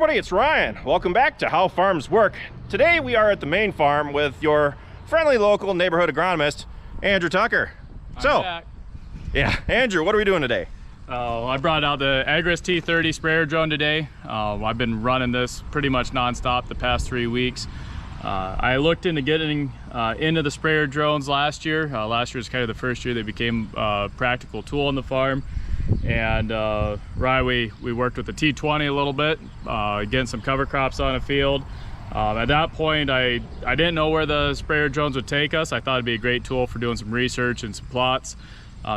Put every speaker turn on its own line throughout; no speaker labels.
everybody, it's Ryan. Welcome back to How Farms Work. Today we are at the main farm with your friendly local neighborhood agronomist, Andrew Tucker.
I'm back.
Yeah, Andrew, what are we doing today?
I brought out the Agris T30 sprayer drone today. I've been running this pretty much non-stop the past 3 weeks. I looked into getting into the sprayer drones last year. Last year was kind of the first year they became a practical tool on the farm. And Ryan, we worked with the T20 a little bit, getting some cover crops on a field. At that point, I didn't know where the sprayer drones would take us. I thought it'd be a great tool for doing some research and some plots.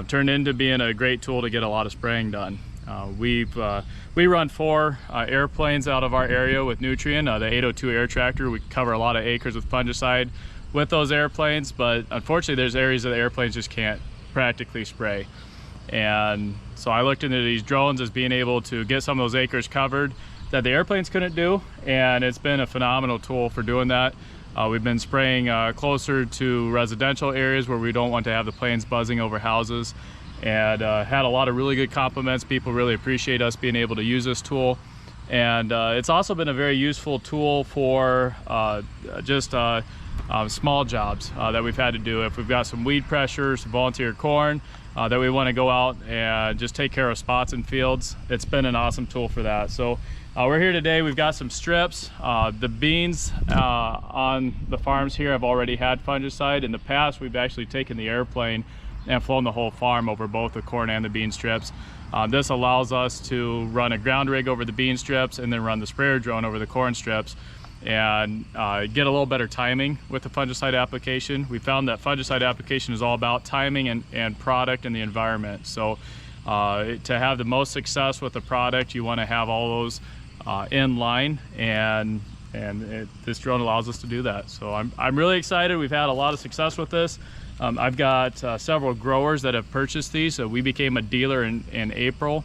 Turned into being a great tool to get a lot of spraying done. We run 4 airplanes out of our area with Nutrien, the 802 air tractor. We cover a lot of acres with fungicide with those airplanes, but unfortunately there's areas that the airplanes just can't practically spray. And so I looked into these drones as being able to get some of those acres covered that the airplanes couldn't do, and it's been a phenomenal tool for doing that. We've been spraying closer to residential areas where we don't want to have the planes buzzing over houses, and had a lot of really good compliments. People really appreciate us being able to use this tool. And it's also been a very useful tool for just small jobs that we've had to do. If we've got some weed pressure, some volunteer corn, that we want to go out and just take care of spots in fields, it's been an awesome tool for that. So we're here today. We've got some strips. The beans on the farms here have already had fungicide. In the past, we've actually taken the airplane and flown the whole farm over both the corn and the bean strips. This allows us to run a ground rig over the bean strips and then run the sprayer drone over the corn strips, and get a little better timing with the fungicide application. We found that fungicide application is all about timing and product and the environment. So to have the most success with the product, you want to have all those in line, and this drone allows us to do that. So I'm really excited. We've had a lot of success with this. I've got several growers that have purchased these. So we became a dealer in April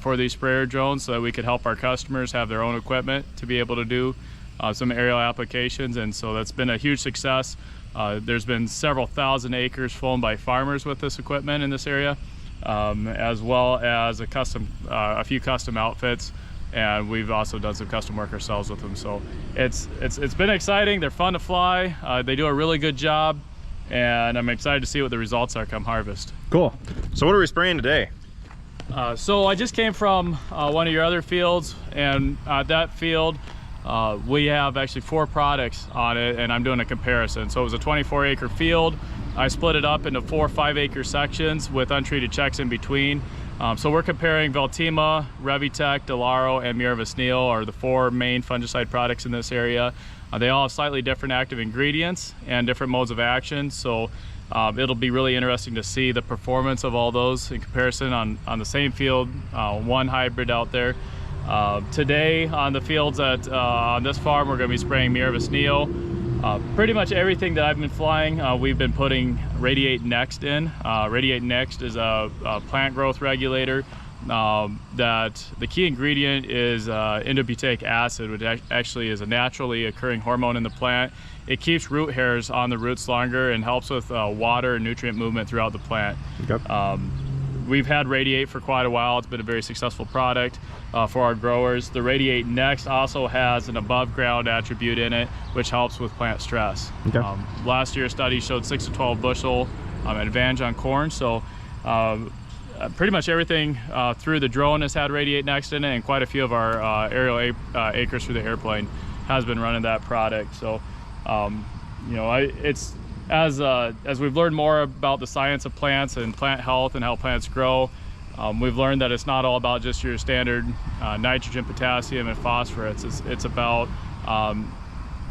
for these sprayer drones so that we could help our customers have their own equipment to be able to do some aerial applications, and so that's been a huge success. There's been several thousand acres flown by farmers with this equipment in this area, as well as a few custom outfits, and we've also done some custom work ourselves with them. So it's been exciting. They're fun to fly. They do a really good job, and I'm excited to see what the results are come harvest.
Cool. So what are we spraying today?
So I just came from one of your other fields, and that field we have actually 4 products on it, and I'm doing a comparison. So it was a 24-acre field. I split it up into 4 5-acre sections with untreated checks in between. So we're comparing Veltima, Revitec, Delaro, and Miravis-Neal are the 4 main fungicide products in this area. They all have slightly different active ingredients and different modes of action. So it'll be really interesting to see the performance of all those in comparison on the same field, one hybrid out there. Today on the fields on this farm, we're going to be spraying Miravis-Neal. Pretty much everything that I've been flying, we've been putting Radiate Next in. Radiate Next is a plant growth regulator that the key ingredient is endobuteic acid, which actually is a naturally occurring hormone in the plant. It keeps root hairs on the roots longer and helps with water and nutrient movement throughout the plant. Okay. We've had Radiate for quite a while. It's been a very successful product for our growers. The Radiate Next also has an above ground attribute in it, which helps with plant stress. Okay. Last year's study showed 6 to 12 bushel advantage on corn. So pretty much everything through the drone has had Radiate Next in it, and quite a few of our aerial acres through the airplane has been running that product. So you know, it's as we've learned more about the science of plants and plant health and how plants grow, we've learned that it's not all about just your standard nitrogen, potassium, and phosphorus. It's about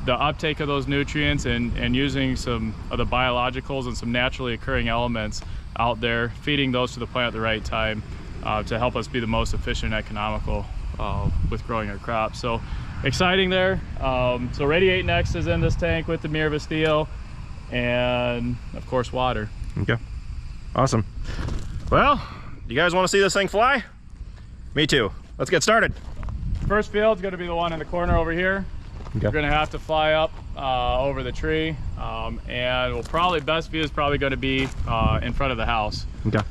the uptake of those nutrients and using some of the biologicals and some naturally occurring elements out there, feeding those to the plant at the right time to help us be the most efficient and economical with growing our crops. So exciting there. So Radiate Next is in this tank with the Miravis-Neal, and of course water.
Okay, awesome. Well, you guys want to see this thing fly? Me too. Let's get started.
First field's going to be the one in the corner over here. Okay. We're going to have to fly up over the tree, and best view is probably going to be in front of the house. Okay.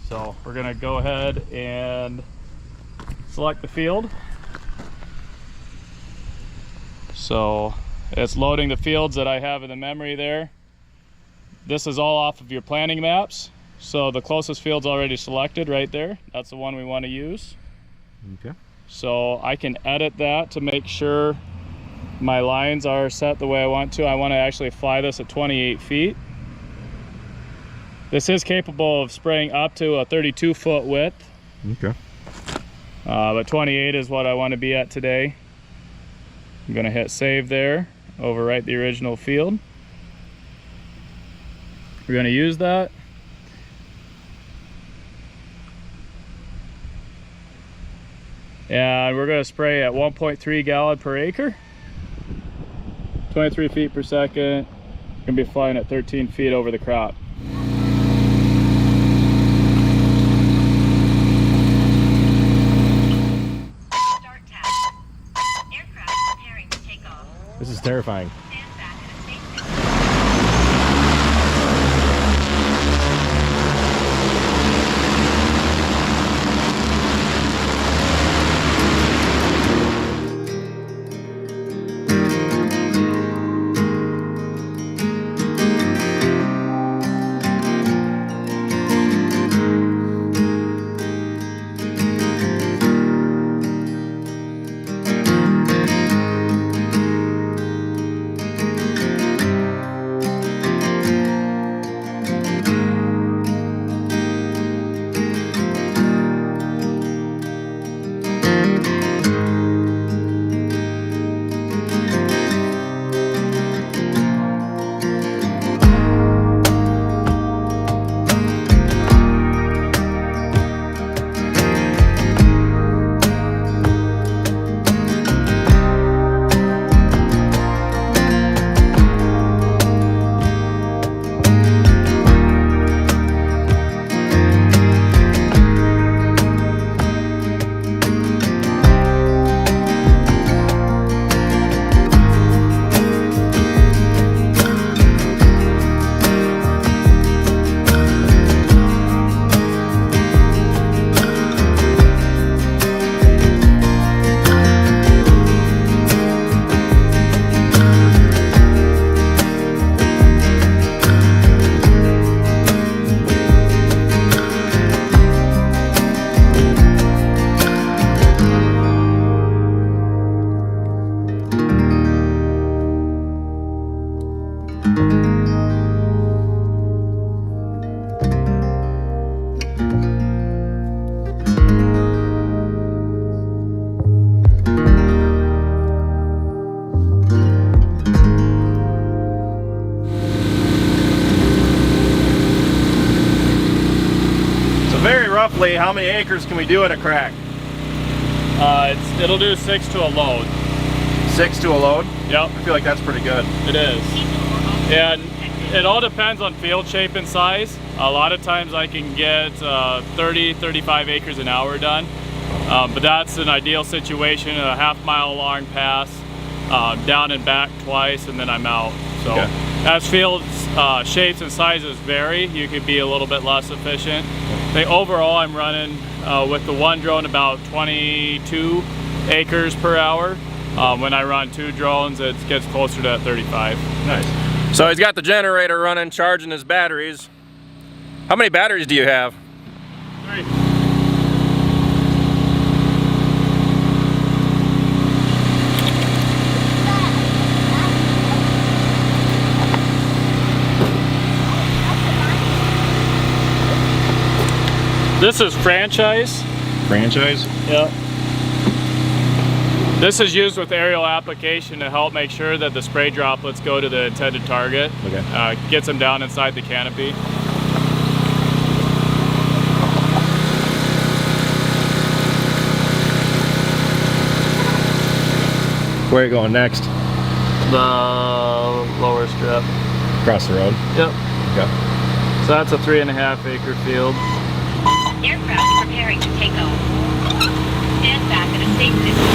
So we're going to go ahead and select the field. So it's loading the fields that I have in the memory there. This is all off of your planning maps. So the closest field's already selected right there. That's the one we want to use.
Okay.
So I can edit that to make sure my lines are set the way I want to. I want to actually fly this at 28 feet. This is capable of spraying up to a 32-foot width.
Okay.
But 28 is what I want to be at today. I'm going to hit save there, overwrite the original field. We're going to use that. And we're going to spray at 1.3 gallon per acre. 23 feet per second. Going to be flying at 13 feet over the crop.
Start test. Aircraft preparing to take off.
This is terrifying.
Stand back at a safe distance.
Roughly, how many acres can we do at a crack?
It'll do 6 to a load.
6 to a load?
Yep.
I feel like that's pretty good.
It is. And it all depends on field shape and size. A lot of times I can get 30, 35 acres an hour done. But that's an ideal situation, a half-mile long pass, down and back twice, and then I'm out. So
okay.
As field shapes and sizes vary, you could be a little bit less efficient. I think overall I'm running with the one drone about 22 acres per hour. When I run 2 drones, it gets closer to that 35.
Nice. So he's got the generator running, charging his batteries. How many batteries do you have?
3. This is franchise.
Franchise?
Yep. This is used with aerial application to help make sure that the spray droplets go to the intended target.
Okay.
Gets them down inside the canopy.
Where are you going next?
The lower strip.
Across the road?
Yep.
Okay.
So that's a 3.5 acre field.
Aircraft preparing to take off. Stand back at a safe distance.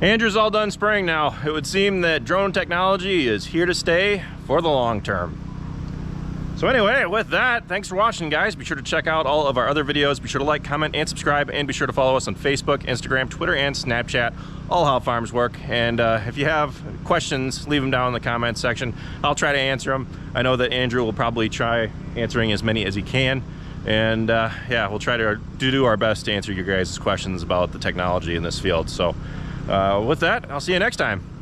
Andrew's all done spraying now. It would seem that drone technology is here to stay for the long term. So anyway, with that, thanks for watching, guys. Be sure to check out all of our other videos. Be sure to like, comment, and subscribe, and be sure to follow us on Facebook, Instagram, Twitter, and Snapchat, all How Farms Work. And if you have questions, leave them down in the comments section. I'll try to answer them. I know that Andrew will probably try answering as many as he can. And yeah, we'll try to do our best to answer your guys' questions about the technology in this field. So with that, I'll see you next time.